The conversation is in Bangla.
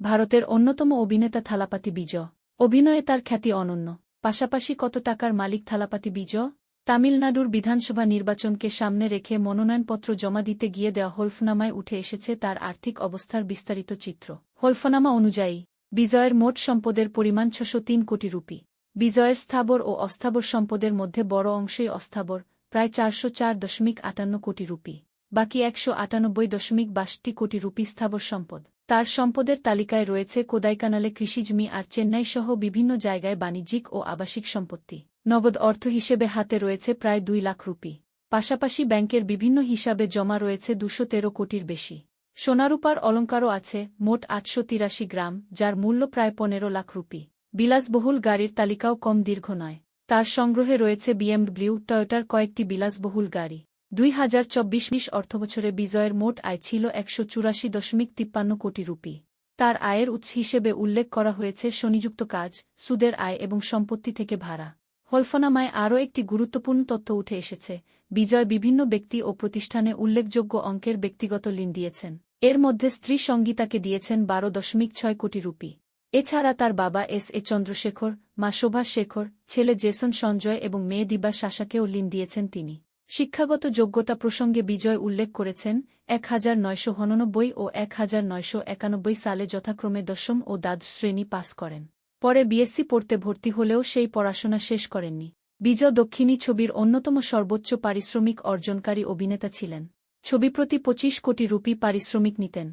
ভারতের অন্যতম অভিনেতা থালাপাতি বিজয়। অভিনয়ে তার খ্যাতি অনন্য। পাশাপাশি কত টাকার মালিক থালাপাতি বিজয়? তামিলনাড়ুর বিধানসভা নির্বাচনকে সামনে রেখে মনোনয়নপত্র জমা দিতে গিয়ে দেওয়া হলফনামায় উঠে এসেছে তার আর্থিক অবস্থার বিস্তারিত চিত্র। হলফনামা অনুযায়ী বিজয়ের মোট সম্পদের পরিমাণ ৬০৩ কোটি রুপি। বিজয়ের স্থাবর ও অস্থাবর সম্পদের মধ্যে বড় অংশই অস্থাবর, প্রায় ৪০৪.৫৮ কোটি রুপি। বাকি ১৯৮.৬২ কোটি রুপি স্থাবর সম্পদ। তার সম্পদের তালিকায় রয়েছে কোদাইকানালে কৃষিজমি আর চেন্নাইসহ বিভিন্ন জায়গায় বাণিজ্যিক ও আবাসিক সম্পত্তি। নগদ অর্থ হিসেবে হাতে রয়েছে প্রায় ২ লাখ রুপি। পাশাপাশি ব্যাংকের বিভিন্ন হিসাবে জমা রয়েছে ২১৩ কোটির বেশি। সোনারূপার অলঙ্কারও আছে মোট ৮৮৩ গ্রাম, যার মূল্য প্রায় ১৫ লাখ রুপি। বিলাসবহুল গাড়ির তালিকাও কম দীর্ঘ নয়। তার সংগ্রহে রয়েছে বিএমডব্লিউ, টয়োটার কয়েকটি বিলাসবহুল গাড়ি। ২০২৪-২৫ অর্থবছরে বিজয়ের মোট আয় ছিল ১৮৪.৫৩ কোটি রুপি। তার আয়ের উৎস হিসেবে উল্লেখ করা হয়েছে স্বনিযুক্ত কাজ, সুদের আয় এবং সম্পত্তি থেকে ভাড়া। হলফনামায় আরও একটি গুরুত্বপূর্ণ তথ্য উঠে এসেছে। বিজয় বিভিন্ন ব্যক্তি ও প্রতিষ্ঠানে উল্লেখযোগ্য অঙ্কের ব্যক্তিগত ঋণ দিয়েছেন। এর মধ্যে স্ত্রী সঙ্গীতাকে দিয়েছেন ১২.৬ কোটি রুপি। এছাড়া তার বাবা এস.এ. চন্দ্রশেখর, মা শোভা শেখর, ছেলে জেসন সঞ্জয় এবং মেয়ে দিবা সাশাকেও ঋণ দিয়েছেন তিনি। শিক্ষাগত যোগ্যতা প্রসঙ্গে বিজয় উল্লেখ করেছেন ১৯৮৯ ও ১৯৯৯ সালে যথাক্রমে দশম ও দ্বাদশ শ্রেণী পাস করেন। পরে বিএসসি পড়তে ভর্তি হলেও সেই পড়াশোনা শেষ করেননি। বিজয় দক্ষিণী ছবির অন্যতম সর্বোচ্চ পারিশ্রমিক অর্জনকারী অভিনেতা ছিলেন। ছবিপ্রতি ২৫ কোটি রুপি পারিশ্রমিক নিতেন।